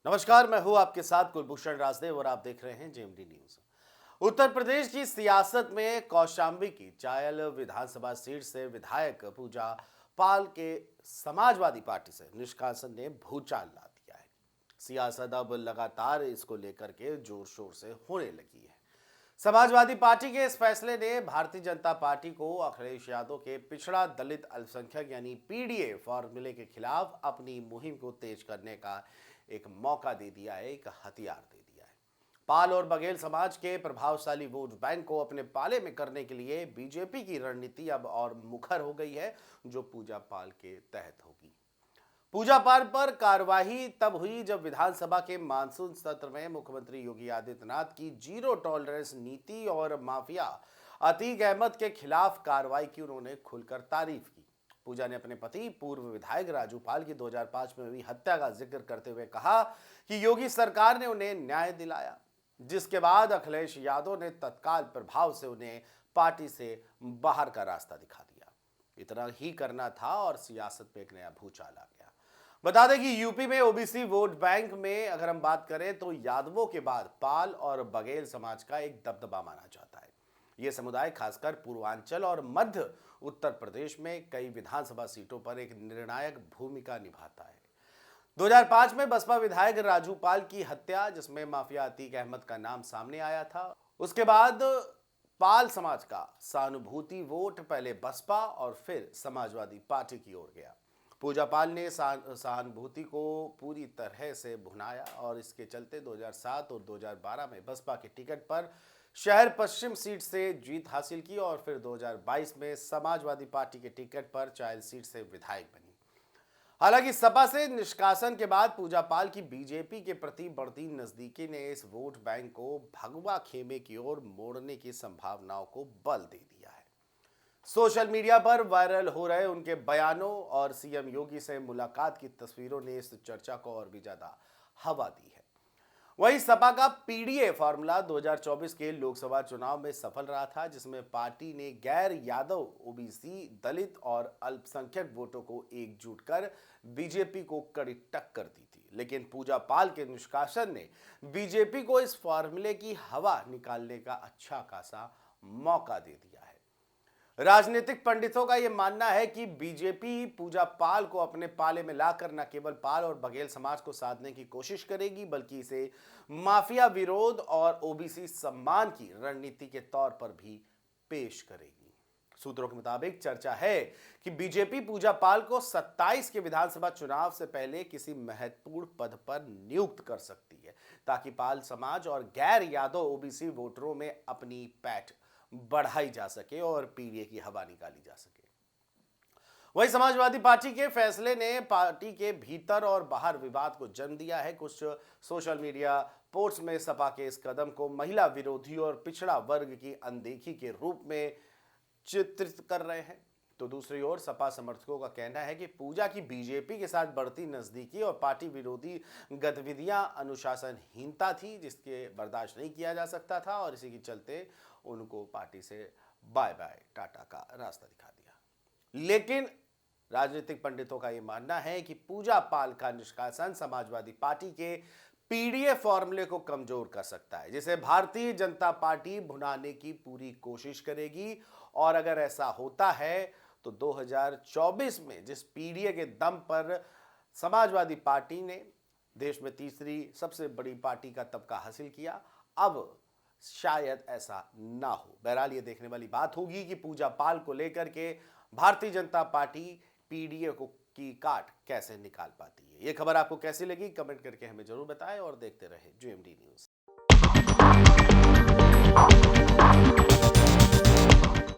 नमस्कार, मैं हूं आपके साथ कुलभूषण राजदेव और आप देख रहे हैं जेएमडी न्यूज। उत्तर प्रदेश की सियासत में कौशाम्बी की चायल विधानसभा सीट से विधायक पूजा पाल के समाजवादी पार्टी से निष्कासन ने भूचाल ला दिया है। सियासत अब लगातार इसको लेकर के जोर शोर से होने लगी है। समाजवादी पार्टी के इस फैसले ने भारतीय जनता पार्टी को अखिलेश यादव के पिछड़ा दलित अल्पसंख्यक यानी पीडीए फॉर्मूले के खिलाफ अपनी मुहिम को तेज करने का एक मौका दे दिया है, एक हथियार दे दिया है। पाल और बघेल समाज के प्रभावशाली वोट बैंक को अपने पाले में करने के लिए बीजेपी की रणनीति अब और मुखर हो गई है, जो पूजा पाल के तहत होगी। पूजा पाल पर कार्रवाई तब हुई जब विधानसभा के मानसून सत्र में मुख्यमंत्री योगी आदित्यनाथ की जीरो टॉलरेंस नीति और माफिया अतीक अहमद के खिलाफ कार्रवाई की उन्होंने खुलकर तारीफ की। पूजा ने अपने पति पूर्व विधायक राजू पाल की 2005 में हुई हत्या का जिक्र करते हुए कहा कि योगी सरकार ने उन्हें न्याय दिलाया, जिसके बाद अखिलेश यादव ने तत्काल प्रभाव से उन्हें पार्टी से बाहर का रास्ता दिखा दिया। इतना ही करना था और सियासत में एक नया भूचाल आ गया। बता दें कि यूपी में ओबीसी वोट बैंक में अगर हम बात करें तो यादवों के बाद पाल और बघेल समाज का एक दबदबा माना जाता है। ये समुदाय खासकर पूर्वांचल और मध्य उत्तर प्रदेश में कई विधानसभा सीटों पर एक निर्णायक भूमिका निभाता है। 2005 में बसपा विधायक राजू पाल की हत्या, जिसमें माफिया अतीक अहमद का नाम सामने आया था, उसके बाद पाल समाज का सहानुभूति वोट पहले बसपा और फिर समाजवादी पार्टी की ओर गया। पूजा पाल ने सहानुभूति को पूरी तरह से भुनाया और इसके चलते 2007 और 2012 में बसपा के टिकट पर शहर पश्चिम सीट से जीत हासिल की और फिर 2022 में समाजवादी पार्टी के टिकट पर चायल सीट से विधायक बनी। हालांकि सपा से निष्कासन के बाद पूजा पाल की बीजेपी के प्रति बढ़ती नजदीकी ने इस वोट बैंक को भगवा खेमे की ओर मोड़ने की संभावनाओं को बल दे दिया है। सोशल मीडिया पर वायरल हो रहे उनके बयानों और सीएम योगी से मुलाकात की तस्वीरों ने इस चर्चा को और भी ज्यादा हवा दी है। वहीं सपा का पीडीए फार्मूला 2024 के लोकसभा चुनाव में सफल रहा था, जिसमें पार्टी ने गैर यादव, ओबीसी, दलित और अल्पसंख्यक वोटों को एकजुट कर बीजेपी को कड़ी टक्कर दी थी। लेकिन पूजा पाल के निष्कासन ने बीजेपी को इस फार्मूले की हवा निकालने का अच्छा खासा मौका दे दिया है। राजनीतिक पंडितों का यह मानना है कि बीजेपी पूजा पाल को अपने पाले में लाकर न केवल पाल और बघेल समाज को साधने की कोशिश करेगी, बल्कि इसे माफिया विरोध और ओबीसी सम्मान की रणनीति के तौर पर भी पेश करेगी। सूत्रों के मुताबिक चर्चा है कि बीजेपी पूजा पाल को 27 के विधानसभा चुनाव से पहले किसी महत्वपूर्ण पद पर नियुक्त कर सकती है, ताकि पाल समाज और गैर यादव ओबीसी वोटरों में अपनी पैठ बढ़ाई जा सके और पीडीए की हवा निकाली जा सके। वहीं समाजवादी पार्टी के फैसले ने पार्टी के भीतर और बाहर विवाद को जन्म दिया है। कुछ सोशल मीडिया पोस्ट में सपा के इस कदम को महिला विरोधी और पिछड़ा वर्ग की अनदेखी के रूप में चित्रित कर रहे हैं, तो दूसरी ओर सपा समर्थकों का कहना है कि पूजा की बीजेपी के साथ बढ़ती नजदीकी और पार्टी विरोधी गतिविधियां अनुशासनहीनता थी, जिसके बर्दाश्त नहीं किया जा सकता था और इसी के चलते उनको पार्टी से बाय बाय टाटा का रास्ता दिखा दिया। लेकिन राजनीतिक पंडितों का यह मानना है कि पूजा पाल का निष्कासन समाजवादी पार्टी के पीडीए फॉर्मूले को कमजोर कर सकता है, जिसे भारतीय जनता पार्टी भुनाने की पूरी कोशिश करेगी। और अगर ऐसा होता है तो 2024 में जिस पीडीए के दम पर समाजवादी पार्टी ने देश में तीसरी सबसे बड़ी पार्टी का तबका हासिल किया, अब शायद ऐसा ना हो। बहरहाल ये देखने वाली बात होगी कि पूजा पाल को लेकर के भारतीय जनता पार्टी पीडीए को की काट कैसे निकाल पाती है। ये खबर आपको कैसी लगी, कमेंट करके हमें जरूर बताएं और देखते रहे जेएमडी न्यूज।